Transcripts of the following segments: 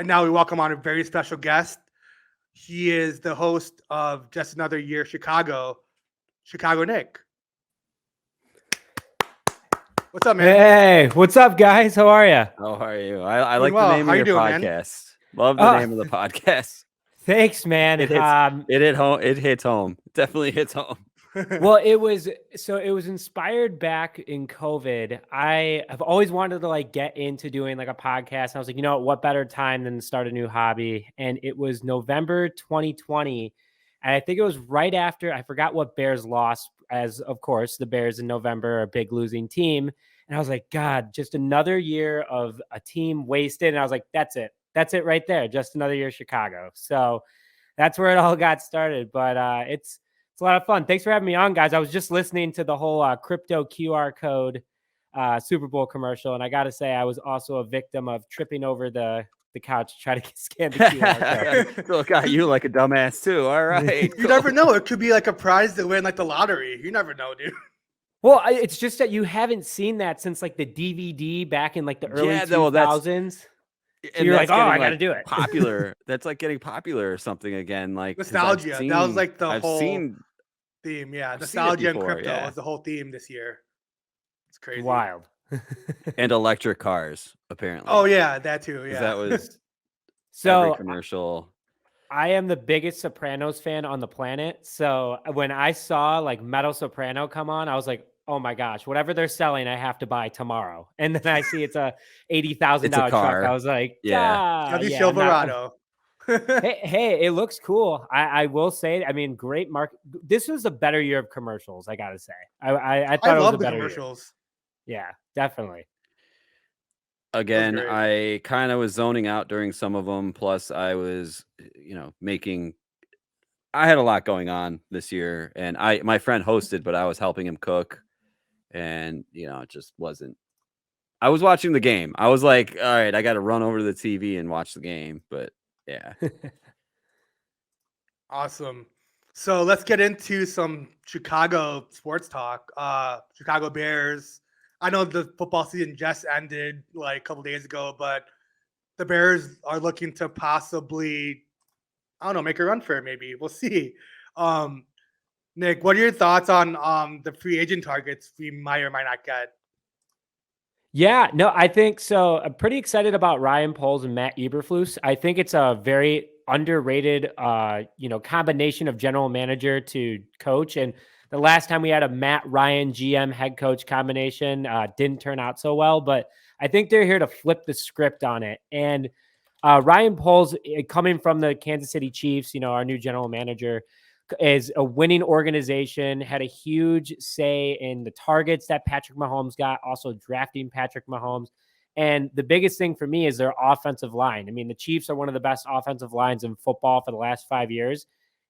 And now we welcome on a very special guest. He is the host of Just Another Year ChicagoNic. What's up, man? Hey, what's up, guys? How are you? How are you? I Doing like well. the name How of you your doing, man? podcast. Love the name of the podcast. Thanks, man. It hit home. It hits home. It definitely hits home. Well, it was inspired back in COVID. I have always wanted to like get into doing like a podcast. I was like, you know what better time than to start a new hobby? And it was November 2020. And I think it was right after, I forgot what Bears lost, as of course the Bears in November are a big losing team. And I was like, God, just another year of a team wasted. And I was like, that's it. That's it right there. Just another year Chicago. So that's where it all got started. But it's a lot of fun. Thanks for having me on, guys. I was just listening to the whole crypto QR code Super Bowl commercial. And I got to say, I was also a victim of tripping over the couch to try to scan the QR code. Look, you like a dumbass too. All right. You never know. It could be like a prize to win like the lottery. You never know, dude. Well, it's just that you haven't seen that since like the DVD back in like the early 2000s. So you're like, oh, I got to do it. Popular. That's like getting popular or something again. Like nostalgia. That was like the whole theme. Yeah, nostalgia and crypto was the whole theme this year. It's crazy. Wild. And electric cars, apparently. Oh yeah, that too. Yeah, that was every commercial. I am the biggest Sopranos fan on the planet. So when I saw like Metal Soprano come on, I was like, oh my gosh, whatever they're selling, I have to buy tomorrow. And then I see it's a $80,000 truck. I was like, Silverado. hey, it looks cool. I will say, I mean, great market. This was a better year of commercials, I gotta say. I thought it was a better commercials. Year. Yeah, definitely. Again, I kind of was zoning out during some of them. Plus, I was, I had a lot going on this year, and my friend hosted, but I was helping him cook, and it just wasn't. I was watching the game. I was like, all right, I got to run over to the TV and watch the game, but yeah. Awesome. So let's get into some Chicago sports talk. Chicago Bears. I know the football season just ended like a couple days ago, but the Bears are looking to possibly, I don't know, make a run for it. Maybe we'll see. Nick, what are your thoughts on the free agent targets we might or might not get? Yeah, no, I think so. I'm pretty excited about Ryan Poles and Matt Eberflus. I think it's a very underrated, combination of general manager to coach. And the last time we had a Matt Ryan GM head coach combination didn't turn out so well, but I think they're here to flip the script on it. And Ryan Poles, coming from the Kansas City Chiefs, our new general manager, is a winning organization, had a huge say in the targets that Patrick Mahomes got, also drafting Patrick Mahomes. And the biggest thing for me is their offensive line. I mean, the Chiefs are one of the best offensive lines in football for the last 5 years.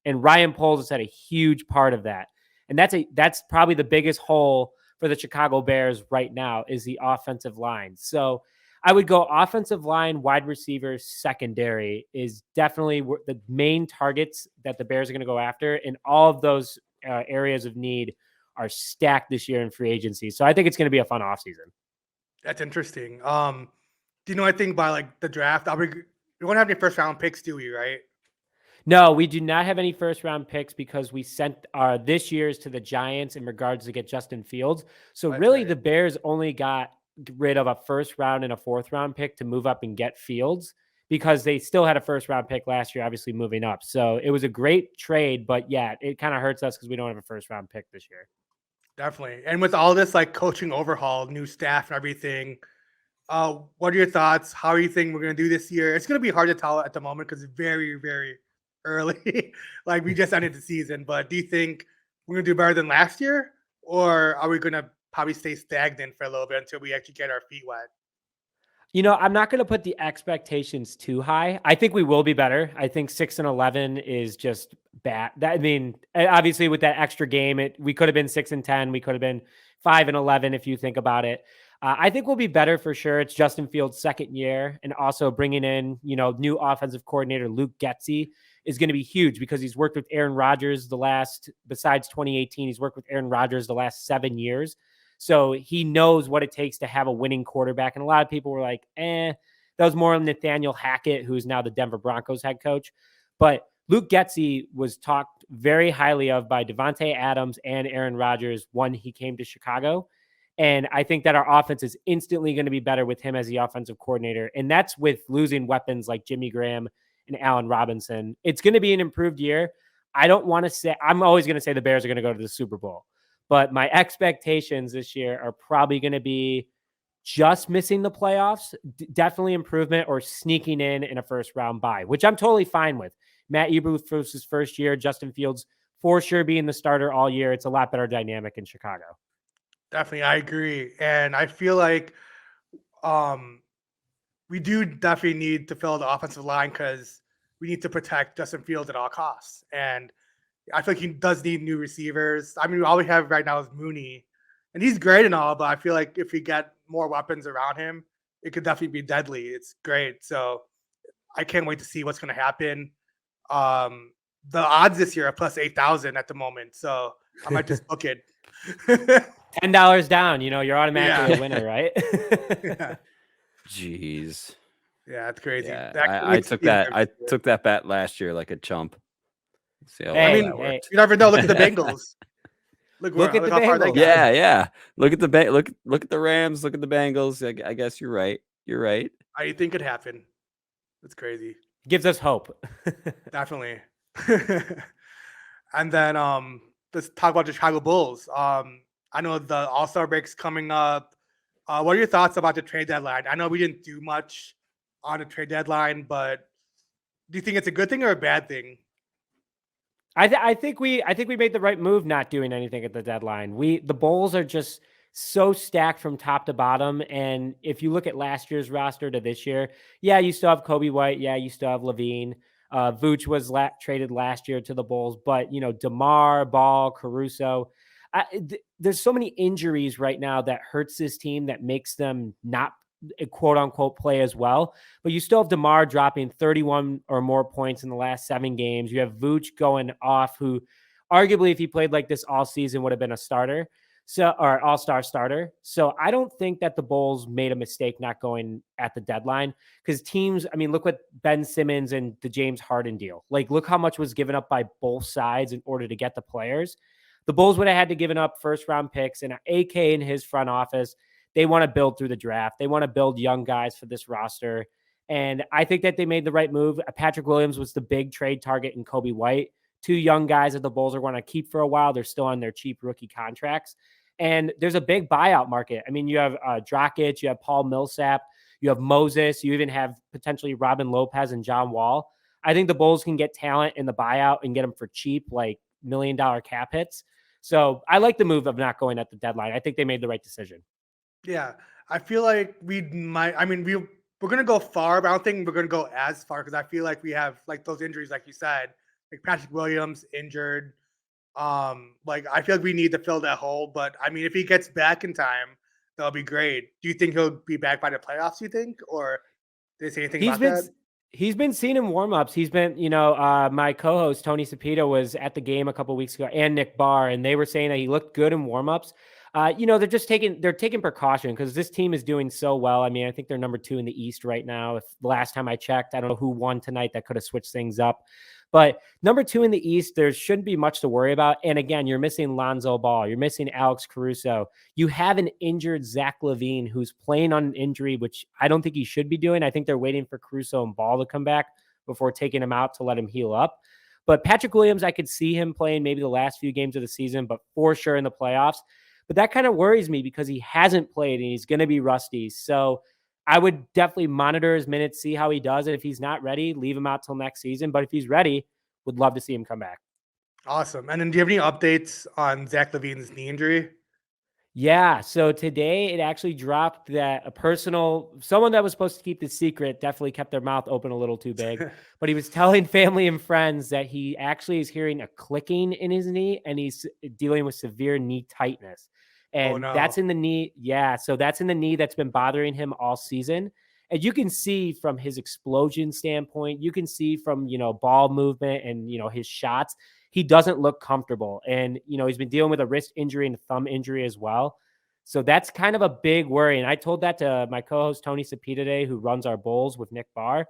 And Ryan Poles has had a huge part of that. And that's probably the biggest hole for the Chicago Bears right now is the offensive line. So I would go offensive line, wide receivers, secondary is definitely the main targets that the Bears are going to go after. And all of those areas of need are stacked this year in free agency. So I think it's going to be a fun offseason. That's interesting. Do you know anything by like the draft? We won't have any first round picks, do we, right? No, we do not have any first round picks because we sent this year's to the Giants in regards to get Justin Fields. So really the Bears only got rid of a first round and a fourth round pick to move up and get Fields because they still had a first round pick last year, obviously moving up. So it was a great trade, but yeah, it kind of hurts us because we don't have a first round pick this year. Definitely. And with all this like coaching overhaul, new staff and everything, what are your thoughts? How are you thinking we're going to do this year? It's going to be hard to tell at the moment because it's very, very early. Like we just ended the season, but do you think we're going to do better than last year, or are we going to probably stay stagnant for a little bit until we actually get our feet wet? I'm not going to put the expectations too high. I think we will be better. I think 6-11 is just bad. Obviously with that extra game, we could have been 6-10. We could have been 5-11 if you think about it. I think we'll be better for sure. It's Justin Fields' second year, and also bringing in, new offensive coordinator Luke Getsy is going to be huge because he's worked with Aaron Rodgers besides 2018, he's worked with Aaron Rodgers the last 7 years. So he knows what it takes to have a winning quarterback. And a lot of people were like, the That was more Nathaniel Hackett, who's now the Denver Broncos head coach. But Luke Getsy was talked very highly of by Devontae Adams and Aaron Rodgers when he came to Chicago. And I think that our offense is instantly going to be better with him as the offensive coordinator. And that's with losing weapons like Jimmy Graham and Allen Robinson. It's going to be an improved year. I don't want to say, I'm always going to say the Bears are going to go to the Super Bowl. But my expectations this year are probably going to be just missing the playoffs, definitely improvement, or sneaking in a first round bye, which I'm totally fine with. Matt Eberflus's first year, Justin Fields for sure being the starter all year. It's a lot better dynamic in Chicago. Definitely, I agree. And I feel like we do definitely need to fill the offensive line because we need to protect Justin Fields at all costs. And I feel like he does need new receivers. I mean, all we have right now is Mooney, and he's great and all, but I feel like if we get more weapons around him, it could definitely be deadly. It's great. So I can't wait to see what's going to happen. The odds this year are plus 8,000 at the moment. So I might just book it. $10 down, you're automatically a winner, right? Yeah. Jeez. Yeah, it's crazy. Yeah, I took that bet last year like a chump. See how Hey, that worked. You never know. Look at the Bengals. Look at the how far they Bengals. got. Yeah. Look at the Rams. Look at the Bengals. I guess you're right. You're right. I think it happened. It's crazy. Gives us hope. Definitely. And then let's talk about the Chicago Bulls. I know the All-Star break's coming up. What are your thoughts about the trade deadline? I know we didn't do much on the trade deadline, but do you think it's a good thing or a bad thing? I think we made the right move not doing anything at the deadline. The Bulls are just so stacked from top to bottom. And if you look at last year's roster to this year, yeah, you still have Kobe White. Yeah, you still have Levine. Vooch was traded last year to the Bulls, but DeMar, Ball, Caruso. There's so many injuries right now that hurts this team that makes them not quote unquote play as well. But you still have DeMar dropping 31 or more points in the last 7 games. You have Vooch going off, who arguably, if he played like this all season, would have been a starter. Or all-star starter. So I don't think that the Bulls made a mistake not going at the deadline, because teams, I mean, look what Ben Simmons and the James Harden deal. Like, look how much was given up by both sides in order to get the players. The Bulls would have had to given up first-round picks, and AK in his front office, they want to build through the draft. They want to build young guys for this roster. And I think that they made the right move. Patrick Williams was the big trade target in Kobe White. 2 young guys that the Bulls are going to keep for a while. They're still on their cheap rookie contracts. And there's a big buyout market. I mean, you have Dragic, you have Paul Millsap, you have Moses, you even have potentially Robin Lopez and John Wall. I think the Bulls can get talent in the buyout and get them for cheap, like $1 million cap hits. So I like the move of not going at the deadline. I think they made the right decision. Yeah, I feel like we're going to go far, but I don't think we're going to go as far because I feel like we have like those injuries, like you said, like Patrick Williams injured. Like I feel like we need to fill that hole, but I mean, if he gets back in time, that'll be great. Do you think he'll be back by the playoffs? You think, or did they say anything about that? He's been seen in warmups. He's been, my co-host Tony Cepito was at the game a couple weeks ago, and Nick Barr, and they were saying that he looked good in warmups. They're taking precaution because this team is doing so well. I mean, I think they're number 2 in the East right now. If the last time I checked, I don't know who won tonight. That could have switched things up. But number 2 in the East, there shouldn't be much to worry about. And again, you're missing Lonzo Ball. You're missing Alex Caruso. You have an injured Zach Levine who's playing on an injury, which I don't think he should be doing. I think they're waiting for Caruso and Ball to come back before taking him out to let him heal up. But Patrick Williams, I could see him playing maybe the last few games of the season, but for sure in the playoffs. But that kind of worries me because he hasn't played and he's going to be rusty. So I would definitely monitor his minutes, see how he does. And if he's not ready, leave him out till next season. But if he's ready, would love to see him come back. Awesome. And then do you have any updates on Zach Levine's knee injury? Yeah. So today it actually dropped that someone that was supposed to keep the secret definitely kept their mouth open a little too big, but he was telling family and friends that he actually is hearing a clicking in his knee and he's dealing with severe knee tightness. And that's in the knee. Yeah. So that's in the knee that's been bothering him all season. And you can see from his explosion standpoint, you can see from, ball movement and, his shots, he doesn't look comfortable. And, he's been dealing with a wrist injury and a thumb injury as well. So that's kind of a big worry. And I told that to my co-host Tony Sapita today, who runs our Bulls with Nick Barr.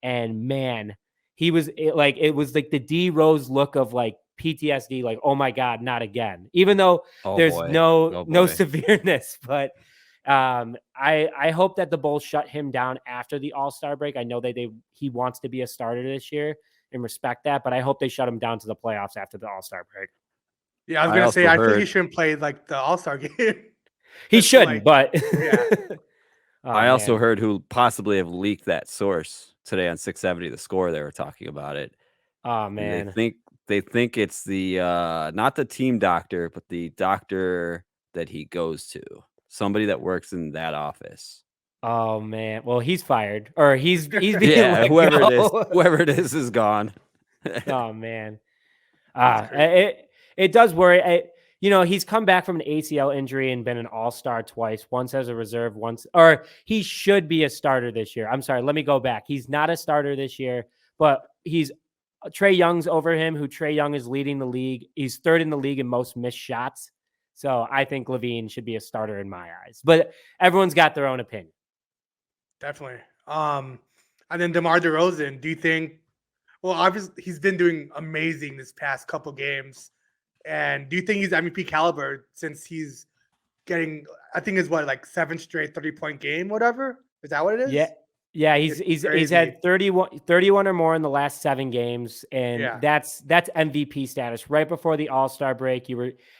And man, it was like the D Rose look of like PTSD, like, oh my God, not again. Even though there's no severeness, but I hope that the Bulls shut him down after the All-Star break. I know that he wants to be a starter this year and respect that, but I hope they shut him down to the playoffs after the All-Star break. Yeah, I was gonna say I think he shouldn't play like the All-Star game. He shouldn't, but yeah. I also heard who possibly have leaked that source today on 670 The Score. They were talking about it. Oh man, and they think it's the not the team doctor, but the doctor that he goes to, somebody that works in that office. Oh man, well he's fired, or he's being whoever it is gone. Oh man, it does worry. He's come back from an ACL injury and been an all-star twice, once as a reserve, or he should be a starter this year. I'm sorry, let me go back. He's not a starter this year, but he's Trae Young's over him, who Trae Young is leading the league. He's third in the league in most missed shots. So I think Levine should be a starter in my eyes, but everyone's got their own opinion. Definitely. And then DeMar DeRozan, do you think, well, obviously he's been doing amazing this past couple games. And do you think he's MVP caliber since he's getting, I think it's like 7 straight 30-point game, whatever? Is that what it is? Yeah. He's had 31 or more in the last 7 games. And that's MVP status. Right before the All-Star break,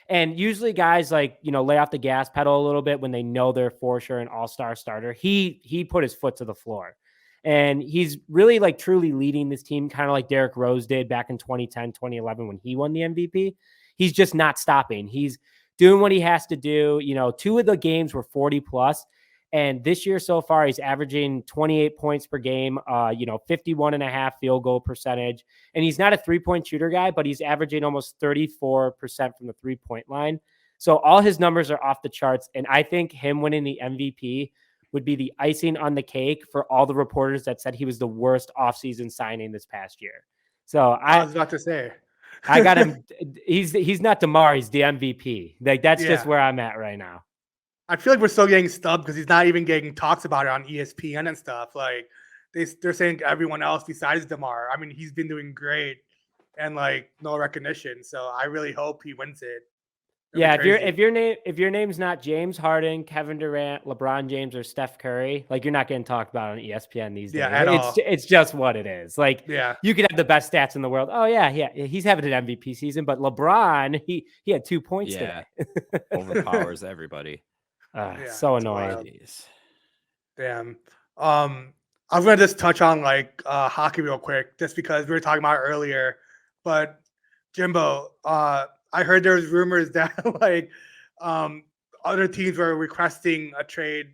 and usually guys lay off the gas pedal a little bit when they know they're for sure an all-star starter. He put his foot to the floor. And he's really truly leading this team, kind of like Derrick Rose did back in 2010, 2011 when he won the MVP. He's just not stopping. He's doing what he has to do. 2 of the games were 40 plus. And this year so far, he's averaging 28 points per game, 51.5 field goal percentage. And he's not a 3-point shooter guy, but he's averaging almost 34% from the 3-point line. So all his numbers are off the charts. And I think him winning the MVP would be the icing on the cake for all the reporters that said he was the worst offseason signing this past year. So I was about to say. I got him. He's not DeMar. He's the MVP. That's just where I'm at right now. I feel like we're still getting stubbed because he's not even getting talks about it on ESPN and stuff. Like they're saying everyone else besides DeMar. I mean, he's been doing great and no recognition. So I really hope he wins it. If your name's not James Harden, Kevin Durant, LeBron James, or Steph Curry, you're not getting talked about on ESPN these days. Yeah, at all. It's just what it is. You could have the best stats in the world. Oh yeah, he's having an MVP season, but LeBron, he had 2 points today. Overpowers everybody. So annoying. Damn. I'm gonna just touch on hockey real quick, just because we were talking about it earlier. But Jimbo, I heard there was rumors that other teams were requesting a trade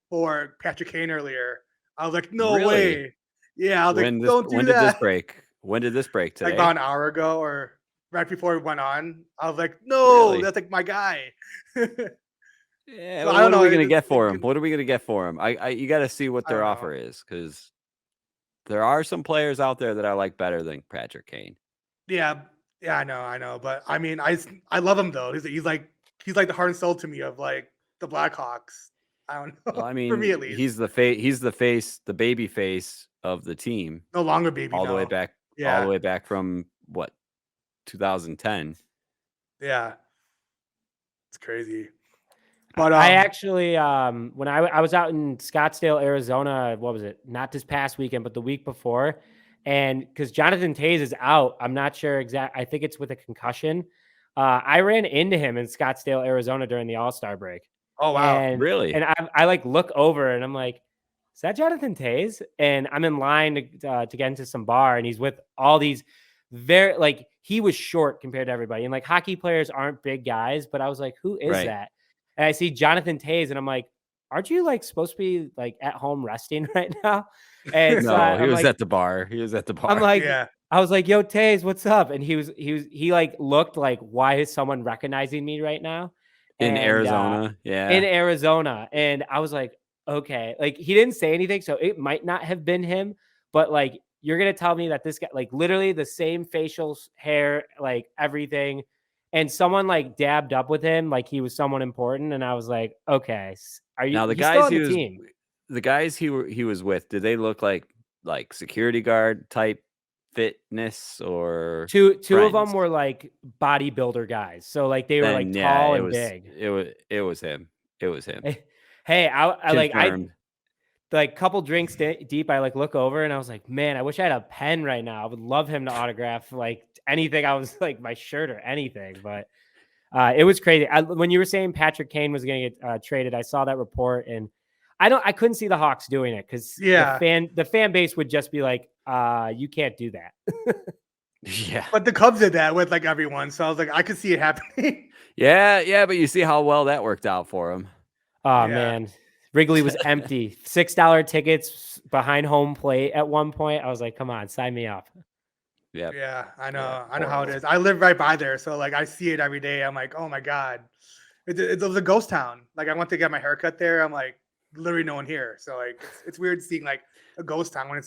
for Patrick Kane earlier. I was like, no way. Yeah, I was don't do that. When did this break? When did this break today? About an hour ago or right before we went on. I was like, no, that's my guy. Yeah, well, what are we going to get for him? What are we going to get for him? You got to see what their offer is, because there are some players out there that I like better than Patrick Kane. Yeah, I know, but I mean, I love him though. He's like the heart and soul to me of the Blackhawks. I don't know. Well, I mean, for me at least, he's the face, the baby face of the team. No longer baby, all the way back. Yeah, all the way back from 2010. Yeah, it's crazy. But I actually, when I was out in Scottsdale, Arizona, what was it? Not this past weekend, but the week before. And because Jonathan Taze is out, I'm not sure I think it's with a concussion. I ran into him in Scottsdale, Arizona during the All-Star break. Oh, wow. And, really? And I look over and I'm like, is that Jonathan Taze? And I'm in line to get into some bar, and he's with all these he was short compared to everybody. And hockey players aren't big guys, but I was like, who is that? And I see Jonathan Taze, and I'm like, aren't you supposed to be at home resting right now? And no, he was at the bar. He was at the bar. I'm like, I was like, yo, Taze, what's up? And he looked like, why is someone recognizing me right now? In Arizona. In Arizona. And I was like, okay, he didn't say anything. So it might not have been him, but you're going to tell me that this guy, literally the same facial hair, everything. and someone like dabbed up with him like he was someone important, and I was like, okay, are you? Now He's still on the team. the guys he was with, did they look like security guard type fitness or Two of friends? them were like bodybuilder guys, so like they were like Then, tall it and was big. it was him. It was him. Hey, I Confirmed. like couple drinks deep, I like look over and I was like, man, I wish I had a pen right now. I would love him to autograph like anything. I was like my shirt or anything, but it was crazy. When you were saying Patrick Kane was going to get traded, I saw that report and I couldn't see the Hawks doing it because the fan base would just be like, you can't do that. Yeah. But the Cubs did that with like everyone. So I was like, I could see it happening. Yeah, but you see how well that worked out for him. Oh man. Wrigley was empty. $6 tickets behind home plate at one point. I was like, come on, sign me up. Yeah, I know. I know how it is. I live right by there. So like I see it every day. I'm like, oh my God. It was a ghost town. Like I went to get my haircut there. I'm like, literally no one here. So like it's weird seeing like a ghost town when it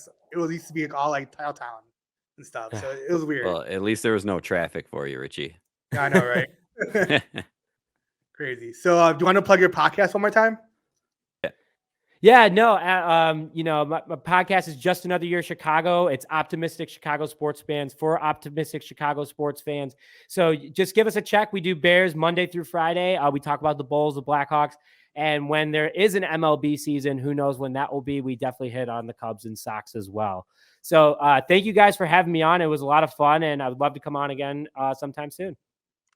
used to be like all like tile town and stuff. So it was weird. Well, at least there was no traffic for you, Richie. Yeah, I know, right? Crazy. So do you want to plug your podcast one more time? Yeah, no, my podcast is Just Another Year Chicago. It's optimistic Chicago sports fans for optimistic Chicago sports fans. So just give us a check. We do Bears Monday through Friday. We talk about the Bulls, the Blackhawks. And when there is an MLB season, who knows when that will be, we definitely hit on the Cubs and Sox as well. So thank you guys for having me on. It was a lot of fun, and I would love to come on again sometime soon.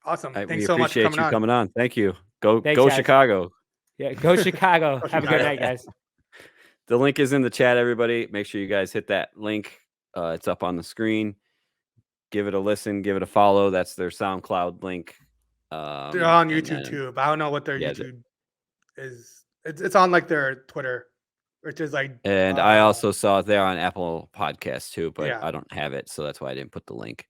Awesome. Thanks so much for coming on. Thank you. Thanks, go guys. Chicago. Yeah, go Chicago. Have a good night, guys. The link is in the chat, everybody. Make sure you guys hit that link. It's up on the screen. Give it a listen. Give it a follow. That's their SoundCloud link. They're on YouTube too, but I don't know what their YouTube is. It's on like their Twitter, which is like. And I also saw it there on Apple Podcasts too, but I don't have it, so that's why I didn't put the link.